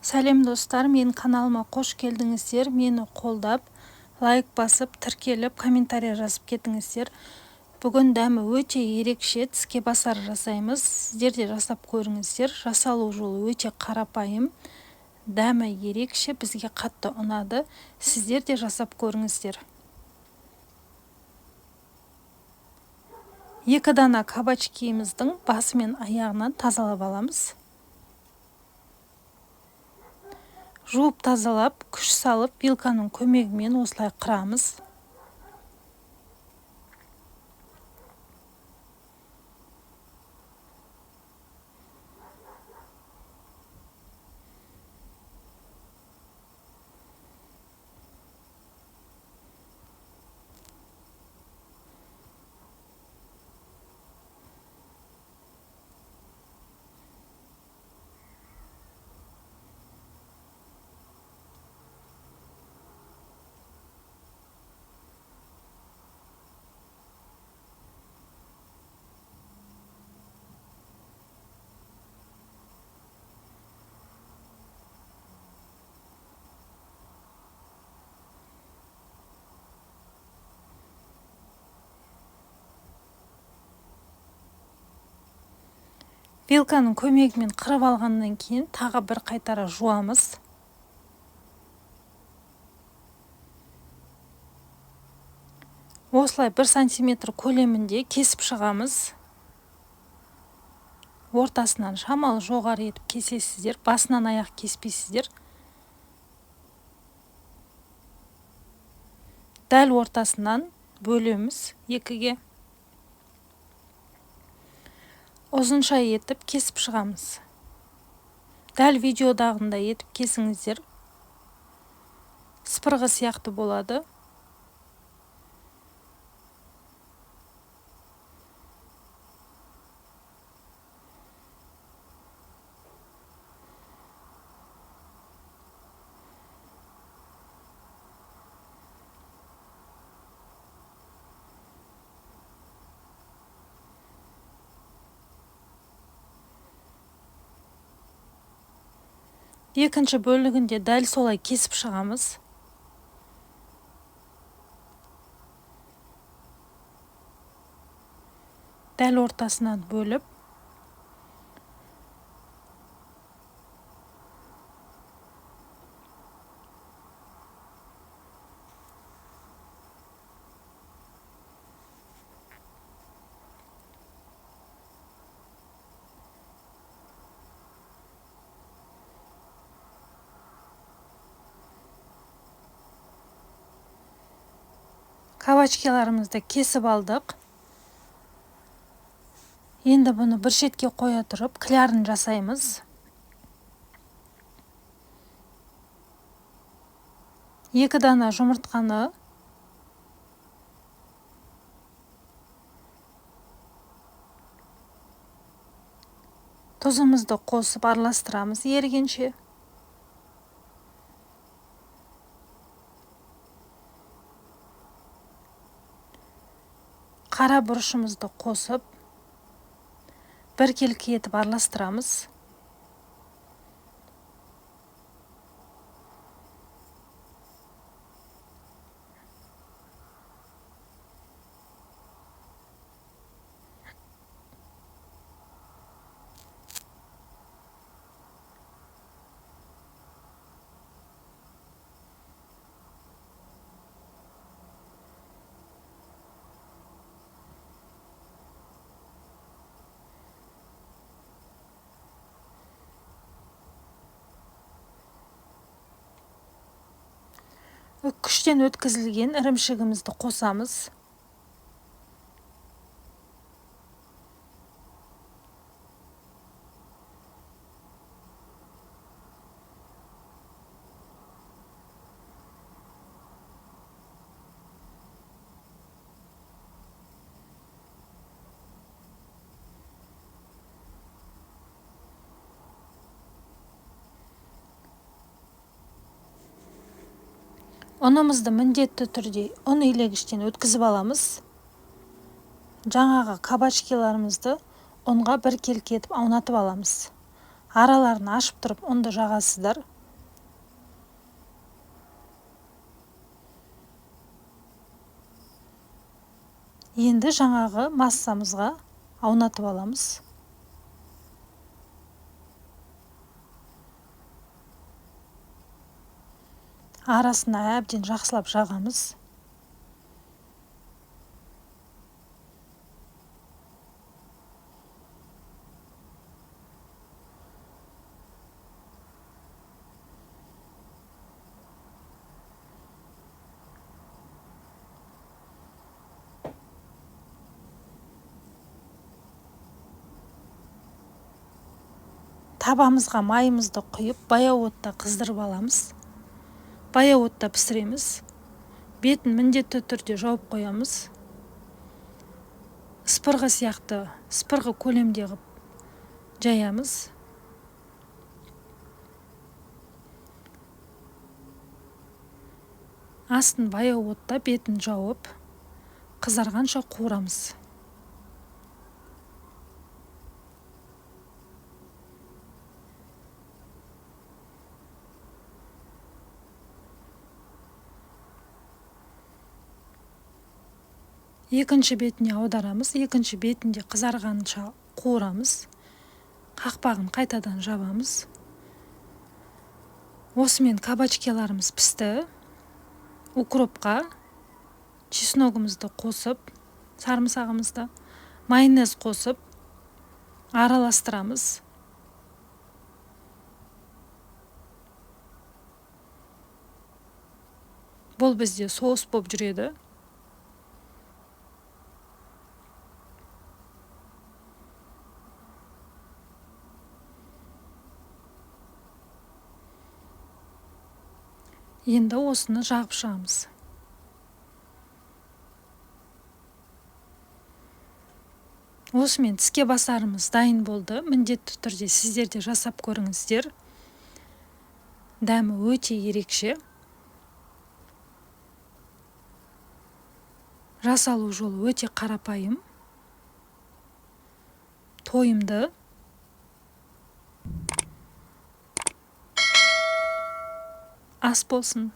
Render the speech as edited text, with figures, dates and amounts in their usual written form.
Сәлем достар, мен каналыма қош келдіңіздер. Мені қолдап, лайк басып, тіркеліп, комментария жазып кетіңіздер. Бүгін дәмі өте ерекше тіске басар жасаймыз. Сіздер де жасап көріңіздер. Жасалу жолы өте қарапайым. Дәмі ерекше, бізге қатты ұнады. Сіздер де жасап көріңіздер. 2 дана кабачкиіміздің басы мен аяғынан тазалап аламыз. Жуып тазалап, күш салып, вилканың көмегімен осылай қырамыз. Вилканың көмегімен қырып алғаннан кейін тағы бір қайтара жуамыз. Осылай 1 сантиметр көлемінде кесіп шығамыз. Ортасынан шамалы жоғары етіп кесесіздер, басынан аяқ кеспейсіздер. Дәл ортасынан бөлеміз 2-ге. Ұзынша етіп кесіп шығамыз. Дәл видеодағындай етіп кесіңіздер. Сыпырғы сияқты болады. Екінші бөлігінде дәл солай кесіп шығамыз. Дәл ортасынан бөліп. Кабачкаларымызды кесіп алдық. Енді бұны бір шетке қоя тұрып, клярын жасаймыз. 2 дана жұмыртқаны тұзымызды қосып араластырамыз ерігенше. Қара бұрышымызды қосып, біркелкі етіп араластырамыз. Күштен өткізілген ірімшігімізді қосамыз. Ұнымызды міндетті түрде ұн илегіштен өткізіп аламыз. Жаңағы кабачкаларымызды ұнға біркелкі етіп аунатып аламыз. Араларын ашып тұрып ұнды жағасыздар. Енді жаңағы массамызға аунатып аламыз. Арасына әбден жақсылап жағамыз. Табамызға майымызды құйып, баяу отта қыздырып аламыз. Баяу отта пісіреміз. Бетін міндетті түрде жауып қоямыз. Спырғы сияқты, спырғы көлемде қылып жаямыз. Астын баяу отта бетін жауып, қызарғанша қуырамыз. Екінші бетіне аударамыз. Екінші бетінде қызарғанша қуырамыз. Қақпағын қайтадан жабамыз. Осымен кабачкаларымыз пісті. Укропқа чесногымызды қосып, сарымсағымызды, майонез қосып араластырамыз. Бұл бізде соус болып жүреді. Енді осыны жағып шығамыз. Осымен тіске басарымыз дайын болды. Міндетті түрде сіздер де жасап көріңіздер. Дәмі өте ерекше. Жасалу жолы өте қарапайым. Тойымды. Ас болсын.